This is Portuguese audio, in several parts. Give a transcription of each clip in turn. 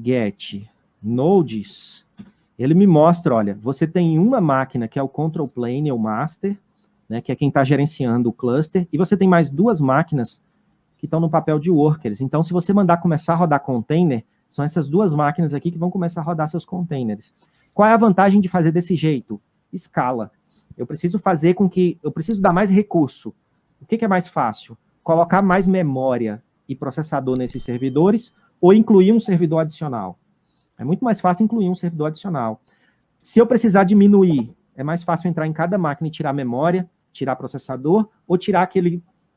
get nodes, ele me mostra, olha, você tem uma máquina que é o control plane, o master, né, que é quem está gerenciando o cluster, e você tem mais duas máquinas que estão no papel de workers. Então, se você mandar começar a rodar container, são essas duas máquinas aqui que vão começar a rodar seus containers. Qual é a vantagem de fazer desse jeito? Escala. Eu preciso fazer com que... Eu preciso dar mais recurso. O que é mais fácil? Colocar mais memória e processador nesses servidores ou incluir um servidor adicional? É muito mais fácil incluir um servidor adicional. Se eu precisar diminuir, é mais fácil entrar em cada máquina e tirar memória, tirar processador, ou tirar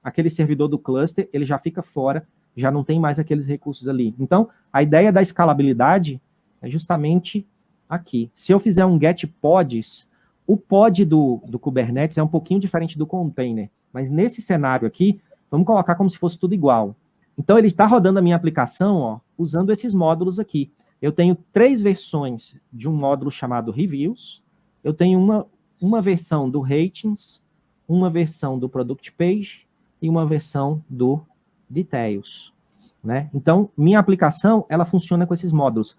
aquele servidor do cluster, ele já fica fora, já não tem mais aqueles recursos ali. Então, a ideia da escalabilidade é justamente aqui. Se eu fizer um get pods, o pod do Kubernetes é um pouquinho diferente do container, mas nesse cenário aqui, vamos colocar como se fosse tudo igual. Então, ele está rodando a minha aplicação, ó, usando esses módulos aqui. Eu tenho 3 versões de um módulo chamado Reviews, eu tenho uma versão do Ratings, uma versão do Product Page e uma versão do Details, né? Então, minha aplicação, ela funciona com esses módulos.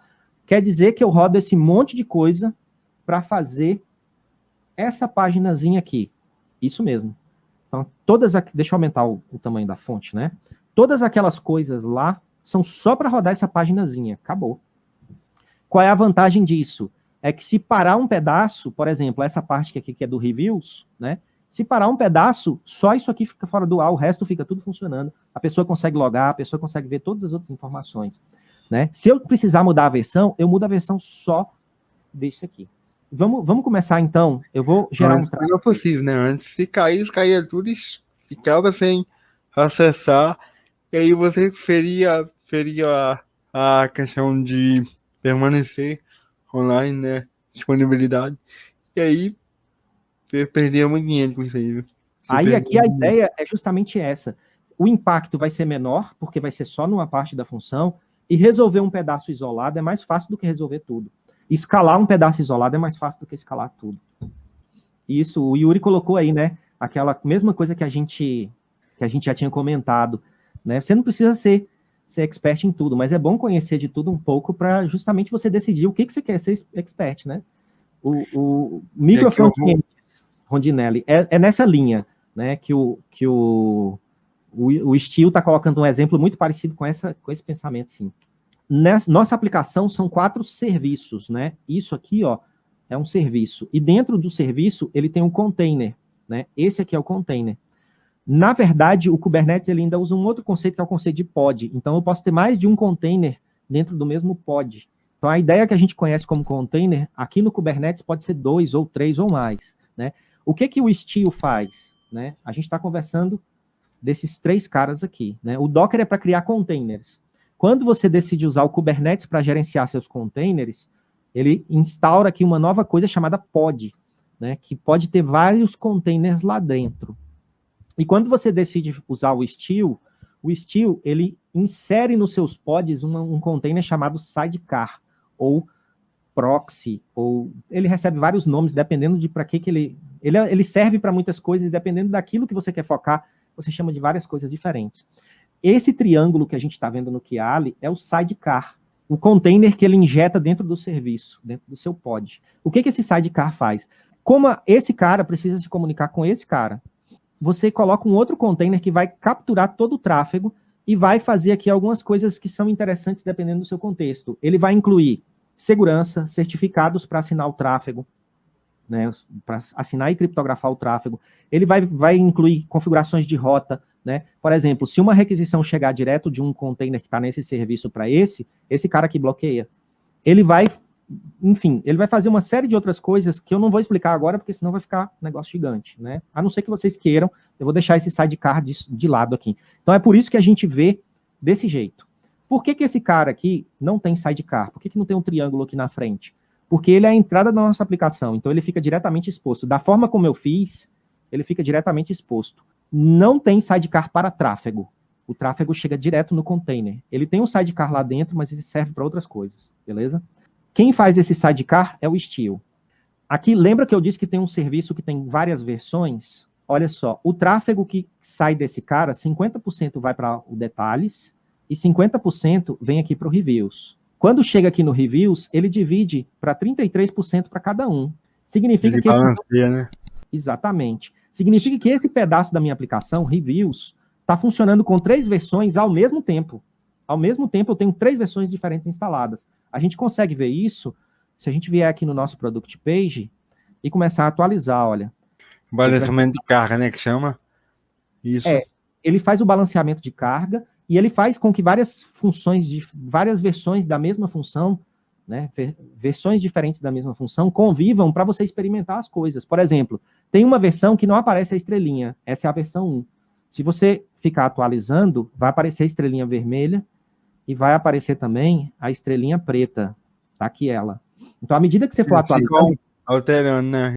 Quer dizer que eu rodo esse monte de coisa para fazer essa paginazinha aqui. Isso mesmo. Então, deixa eu aumentar o tamanho da fonte, né? Todas aquelas coisas lá são só para rodar essa paginazinha. Acabou. Qual é a vantagem disso? É que se parar um pedaço, por exemplo, essa parte aqui que é do Reviews, né? Se parar um pedaço, só isso aqui fica fora do ar, o resto fica tudo funcionando. A pessoa consegue logar, a pessoa consegue ver todas as outras informações, né? Se eu precisar mudar a versão, eu mudo a versão só desse aqui. Vamos começar, então. Eu vou gerar um tráfego. Não é possível, né? Antes, se caía tudo e ficava sem acessar, e aí você feria a questão de permanecer online, né? Disponibilidade. E aí, você perdia muito dinheiro com isso aí, viu? Aí aqui a ideia é justamente essa. O impacto vai ser menor, porque vai ser só numa parte da função, e resolver um pedaço isolado é mais fácil do que resolver tudo. Escalar um pedaço isolado é mais fácil do que escalar tudo. Isso, o Yuri colocou aí, né? Aquela mesma coisa que a gente já tinha comentado, né? Você não precisa ser expert em tudo, mas é bom conhecer de tudo um pouco para justamente você decidir o que você quer ser expert, né? O microfront-end, Rondinelli, é nessa linha, né? Que o Steele está colocando um exemplo muito parecido com esse pensamento, sim. Nossa aplicação são 4 serviços, né? Isso aqui, ó, é um serviço. E dentro do serviço, ele tem um container, né? Esse aqui é o container. Na verdade, o Kubernetes ele ainda usa um outro conceito, que é o conceito de pod. Então, eu posso ter mais de um container dentro do mesmo pod. Então, a ideia que a gente conhece como container, aqui no Kubernetes pode ser 2 ou 3 ou mais, né? O que o Steele faz, né? A gente está conversando desses 3 caras aqui, né? O Docker é para criar containers. Quando você decide usar o Kubernetes para gerenciar seus containers, ele instaura aqui uma nova coisa chamada pod, né? Que pode ter vários containers lá dentro. E quando você decide usar o Steele, ele insere nos seus pods um container chamado sidecar, ou proxy, ou ele recebe vários nomes, dependendo de para que ele serve para muitas coisas, e dependendo daquilo que você quer focar, você chama de várias coisas diferentes. Esse triângulo que a gente está vendo no Kiali é o sidecar, o container que ele injeta dentro do serviço, dentro do seu pod. O que esse sidecar faz? Como esse cara precisa se comunicar com esse cara, você coloca um outro container que vai capturar todo o tráfego e vai fazer aqui algumas coisas que são interessantes dependendo do seu contexto. Ele vai incluir segurança, certificados para assinar o tráfego, né, para assinar e criptografar o tráfego. Ele vai incluir configurações de rota, né? Por exemplo, se uma requisição chegar direto de um container que está nesse serviço para esse cara que bloqueia, ele vai, enfim, ele vai fazer uma série de outras coisas que eu não vou explicar agora, porque senão vai ficar um negócio gigante, né? A não ser que vocês queiram, eu vou deixar esse sidecar de lado aqui. Então é por isso que a gente vê desse jeito. Por que esse cara aqui não tem sidecar? Por que não tem um triângulo aqui na frente? Porque ele é a entrada da nossa aplicação, então ele fica diretamente exposto. Da forma como eu fiz, ele fica diretamente exposto. Não tem sidecar para tráfego. O tráfego chega direto no container. Ele tem um sidecar lá dentro, mas ele serve para outras coisas, beleza? Quem faz esse sidecar é o Steele. Aqui, lembra que eu disse que tem um serviço que tem várias versões? Olha só, o tráfego que sai desse cara, 50% vai para o detalhes e 50% vem aqui para o reviews. Quando chega aqui no Reviews, ele divide para 33% para cada um. Significa que balanceia, né? Exatamente. Significa que esse pedaço da minha aplicação, Reviews, está funcionando com 3 versões ao mesmo tempo. Ao mesmo tempo, eu tenho 3 versões diferentes instaladas. A gente consegue ver isso se a gente vier aqui no nosso Product Page e começar a atualizar, olha. Balanceamento de carga, né, que chama? Isso. Ele faz o balanceamento de carga e ele faz com que várias versões da mesma função, né, versões diferentes da mesma função, convivam para você experimentar as coisas. Por exemplo, tem uma versão que não aparece a estrelinha, essa é a versão 1. Se você ficar atualizando, vai aparecer a estrelinha vermelha e vai aparecer também a estrelinha preta. Tá aqui ela. Então, à medida que você for atualizando... Alterando, né?